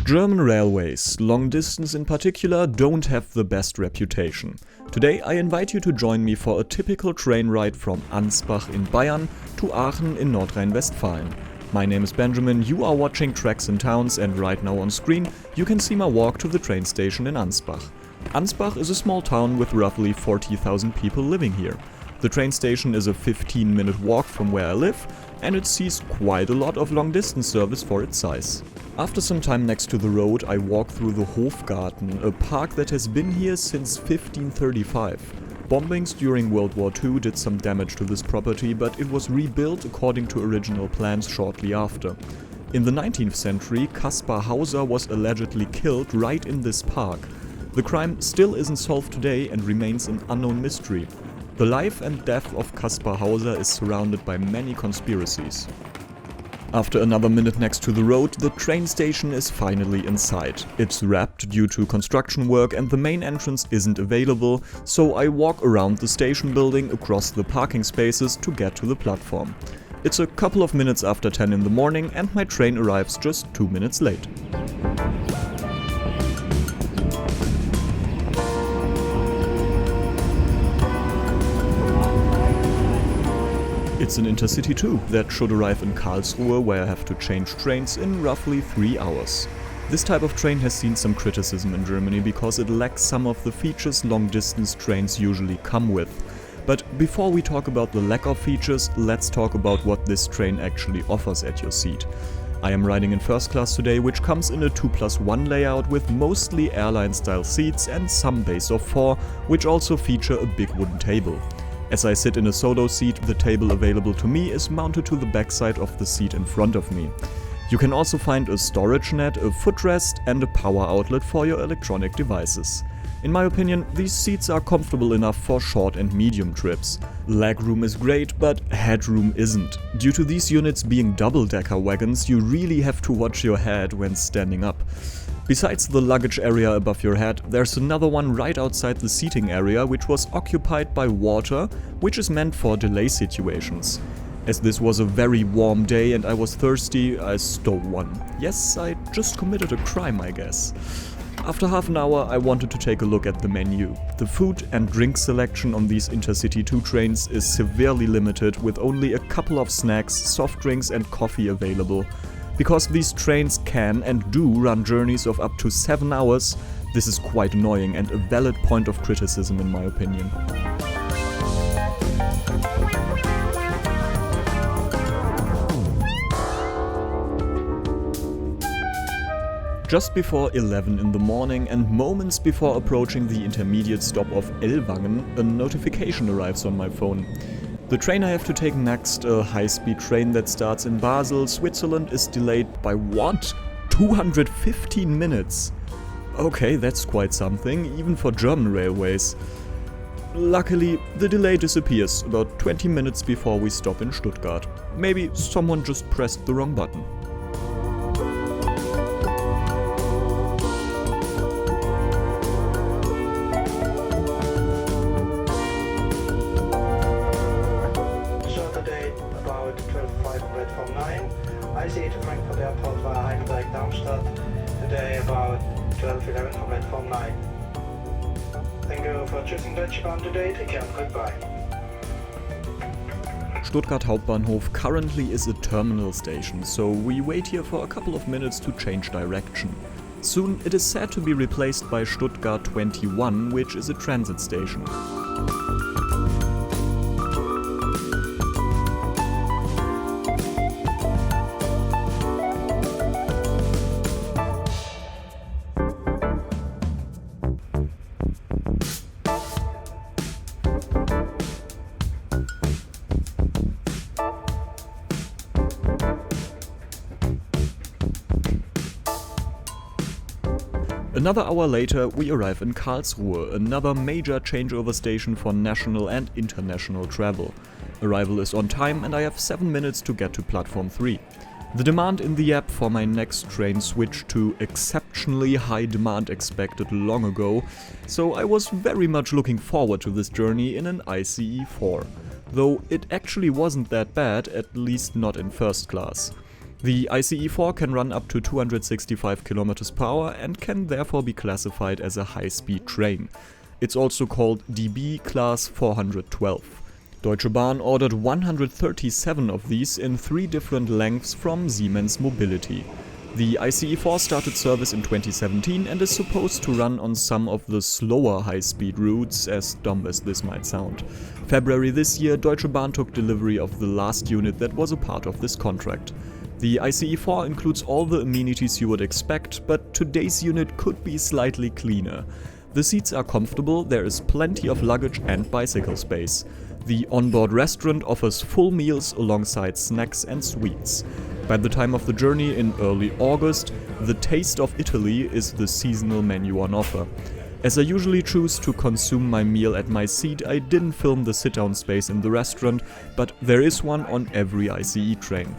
German railways, long distance in particular, don't have the best reputation. Today I invite you to join me for a typical train ride from Ansbach in Bayern to Aachen in Nordrhein-Westfalen. My name is Benjamin, you are watching Tracks in Towns, and right now on screen you can see my walk to the train station in Ansbach. Ansbach is a small town with roughly 40,000 people living here. The train station is a 15-minute walk from where I live, and it sees quite a lot of long-distance service for its size. After some time next to the road, I walk through the Hofgarten, a park that has been here since 1535. Bombings during World War II did some damage to this property, but it was rebuilt according to original plans shortly after. In the 19th century, Kaspar Hauser was allegedly killed right in this park. The crime still isn't solved today and remains an unknown mystery. The life and death of Kaspar Hauser is surrounded by many conspiracies. After another minute next to the road, the train station is finally in sight. It's wrapped due to construction work and the main entrance isn't available, so I walk around the station building across the parking spaces to get to the platform. It's a couple of minutes after 10 in the morning and my train arrives just 2 minutes late. It's an InterCity 2 that should arrive in Karlsruhe, where I have to change trains in roughly 3 hours. This type of train has seen some criticism in Germany because it lacks some of the features long-distance trains usually come with. But before we talk about the lack of features, let's talk about what this train actually offers at your seat. I am riding in first class today, which comes in a 2+1 layout with mostly airline-style seats and some base of 4, which also feature a big wooden table. As I sit in a solo seat, the table available to me is mounted to the backside of the seat in front of me. You can also find a storage net, a footrest and a power outlet for your electronic devices. In my opinion, these seats are comfortable enough for short and medium trips. Legroom is great, but headroom isn't. Due to these units being double-decker wagons, you really have to watch your head when standing up. Besides the luggage area above your head, there's another one right outside the seating area which was occupied by water, which is meant for delay situations. As this was a very warm day and I was thirsty, I stole one. Yes, I just committed a crime, I guess. After half an hour, I wanted to take a look at the menu. The food and drink selection on these InterCity 2 trains is severely limited, with only a couple of snacks, soft drinks and coffee available. Because these trains can and do run journeys of up to 7 hours, this is quite annoying and a valid point of criticism in my opinion. Just before 11 in the morning and moments before approaching the intermediate stop of Ellwangen, a notification arrives on my phone. The train I have to take next, a high-speed train that starts in Basel, Switzerland, is delayed by what? 215 minutes! Okay, that's quite something, even for German railways. Luckily, the delay disappears about 20 minutes before we stop in Stuttgart. Maybe someone just pressed the wrong button. ICE to Frankfurt Airport via Heidelberg Darmstadt, today about 12:11 from platform 9. Thank you for choosing Deutsche Bahn today, take care and goodbye. Stuttgart Hauptbahnhof currently is a terminal station, so we wait here for a couple of minutes to change direction. Soon it is said to be replaced by Stuttgart 21, which is a transit station. Another hour later, we arrive in Karlsruhe, another major changeover station for national and international travel. Arrival is on time and I have 7 minutes to get to platform 3. The demand in the app for my next train switched to exceptionally high demand expected long ago, so I was very much looking forward to this journey in an ICE 4. Though it actually wasn't that bad, at least not in first class. The ICE4 can run up to 265 km per hour and can therefore be classified as a high-speed train. It's also called DB Class 412. Deutsche Bahn ordered 137 of these in 3 different lengths from Siemens Mobility. The ICE4 started service in 2017 and is supposed to run on some of the slower high-speed routes, as dumb as this might sound. February this year, Deutsche Bahn took delivery of the last unit that was a part of this contract. The ICE4 includes all the amenities you would expect, but today's unit could be slightly cleaner. The seats are comfortable, there is plenty of luggage and bicycle space. The onboard restaurant offers full meals alongside snacks and sweets. By the time of the journey in early August, the Taste of Italy is the seasonal menu on offer. As I usually choose to consume my meal at my seat, I didn't film the sit-down space in the restaurant, but there is one on every ICE train.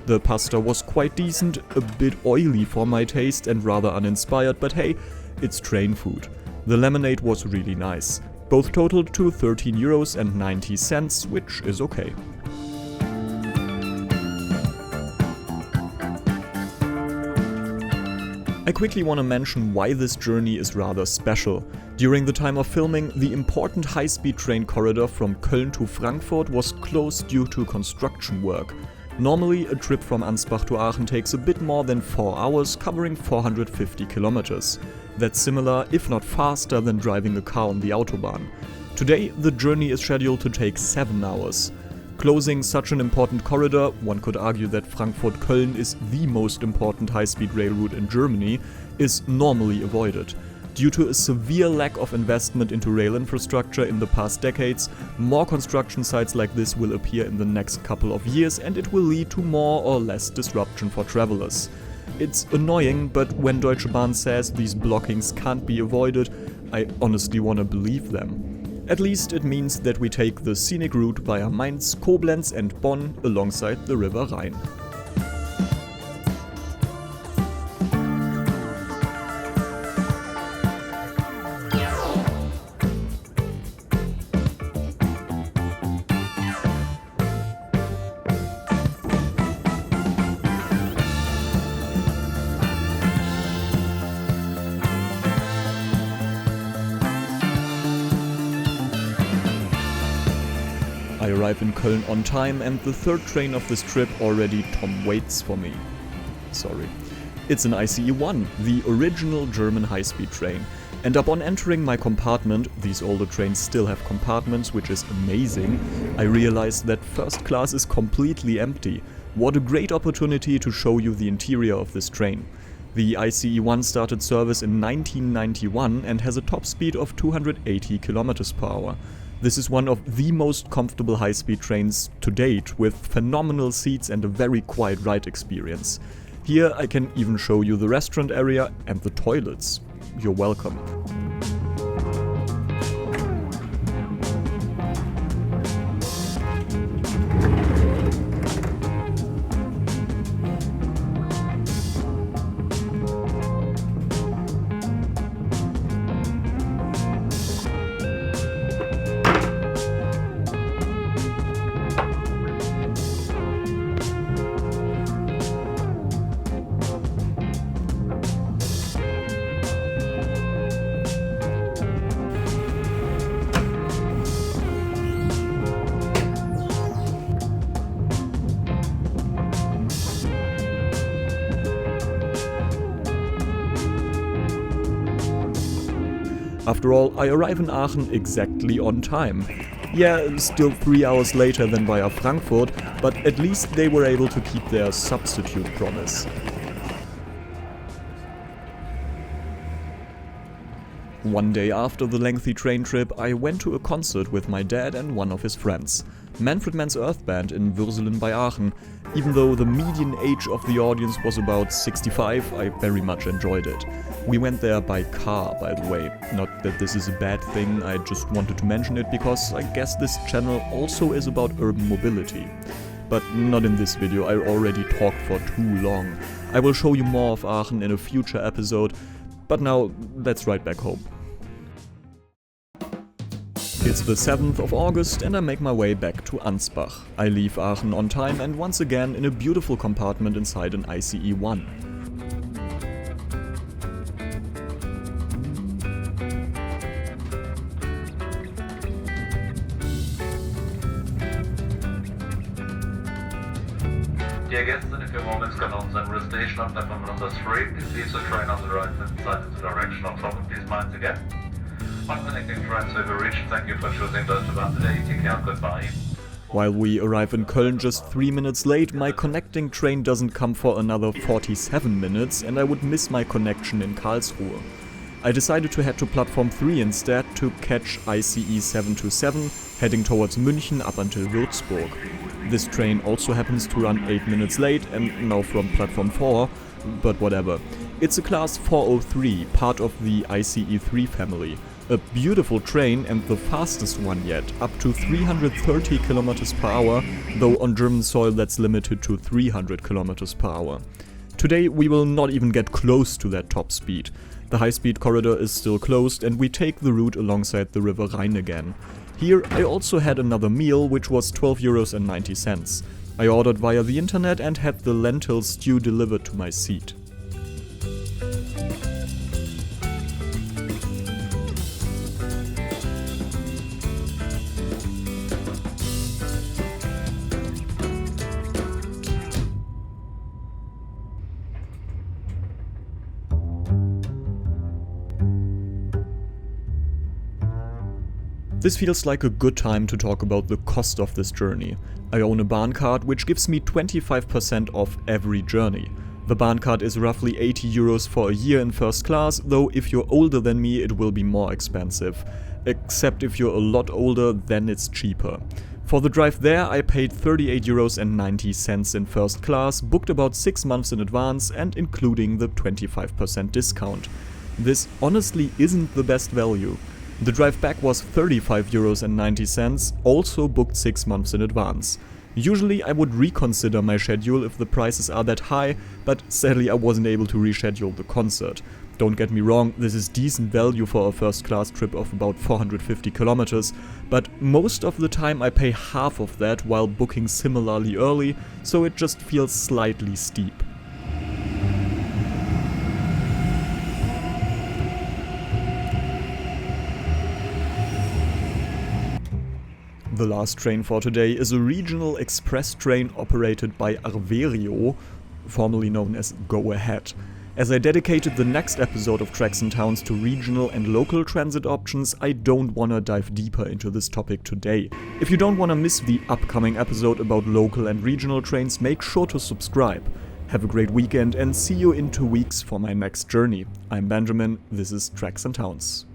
The pasta was quite decent, a bit oily for my taste and rather uninspired, but hey, it's train food. The lemonade was really nice. Both totaled to €13.90, which is okay. I quickly want to mention why this journey is rather special. During the time of filming, the important high-speed train corridor from Köln to Frankfurt was closed due to construction work. Normally, a trip from Ansbach to Aachen takes a bit more than 4 hours, covering 450 kilometers. That's similar, if not faster, than driving a car on the Autobahn. Today, the journey is scheduled to take 7 hours. Closing such an important corridor, one could argue that Frankfurt-Köln is the most important high-speed rail route in Germany, is normally avoided. Due to a severe lack of investment into rail infrastructure in the past decades, more construction sites like this will appear in the next couple of years, and it will lead to more or less disruption for travelers. It's annoying, but when Deutsche Bahn says these blockings can't be avoided, I honestly want to believe them. At least it means that we take the scenic route via Mainz, Koblenz and Bonn alongside the River Rhine. I arrive in Köln on time and the third train of this trip already waits for me. Sorry. It's an ICE1, the original German high-speed train. And upon entering my compartment, these older trains still have compartments, which is amazing, I realized that first class is completely empty. What a great opportunity to show you the interior of this train. The ICE1 started service in 1991 and has a top speed of 280 km per hour. This is one of the most comfortable high-speed trains to date, with phenomenal seats and a very quiet ride experience. Here I can even show you the restaurant area and the toilets. You're welcome. After all, I arrive in Aachen exactly on time. Yeah, still 3 hours later than via Frankfurt, but at least they were able to keep their substitute promise. One day after the lengthy train trip, I went to a concert with my dad and one of his friends. Manfred Mann's Earth Band in Würselen by Aachen. Even though the median age of the audience was about 65, I very much enjoyed it. We went there by car, by the way. Not that this is a bad thing, I just wanted to mention it because I guess this channel also is about urban mobility. But not in this video, I already talked for too long. I will show you more of Aachen in a future episode, but now let's ride back home. It's the 7th of August and I make my way back to Ansbach. I leave Aachen on time and once again in a beautiful compartment inside an ICE 1. Dear guests, in a few moments come on Central Station on platform number 3. Please leave the train on the right hand side in the direction of Aachen. Please mind again. One connecting trains will be reached. Thank you for choosing Deutsche Bahn today. Take care and goodbye. While we arrive in Köln just 3 minutes late, my connecting train doesn't come for another 47 minutes and I would miss my connection in Karlsruhe. I decided to head to platform 3 instead to catch ICE 727, heading towards München up until Würzburg. This train also happens to run 8 minutes late and now from platform 4, but whatever. It's a class 403, part of the ICE 3 family. A beautiful train and the fastest one yet, up to 330 km per hour, though on German soil that's limited to 300 km per hour. Today we will not even get close to that top speed. The high-speed corridor is still closed and we take the route alongside the River Rhine again. Here I also had another meal, which was 12,90 €. I ordered via the internet and had the lentil stew delivered to my seat. This feels like a good time to talk about the cost of this journey. I own a Bahn card which gives me 25% off every journey. The Bahn card is roughly 80 euros for a year in first class, though if you're older than me it will be more expensive. Except if you're a lot older, then it's cheaper. For the drive there I paid 38,90 euros in first class, booked about 6 months in advance and including the 25% discount. This honestly isn't the best value. The drive back was 35,90 euros, also booked 6 months in advance. Usually I would reconsider my schedule if the prices are that high, but sadly I wasn't able to reschedule the concert. Don't get me wrong, this is decent value for a first class trip of about 450 kilometers, but most of the time I pay half of that while booking similarly early, so it just feels slightly steep. The last train for today is a regional express train operated by Arverio, formerly known as Go Ahead. As I dedicated the next episode of Tracks and Towns to regional and local transit options, I don't wanna dive deeper into this topic today. If you don't wanna miss the upcoming episode about local and regional trains, make sure to subscribe. Have a great weekend and see you in 2 weeks for my next journey. I'm Benjamin, this is Tracks and Towns.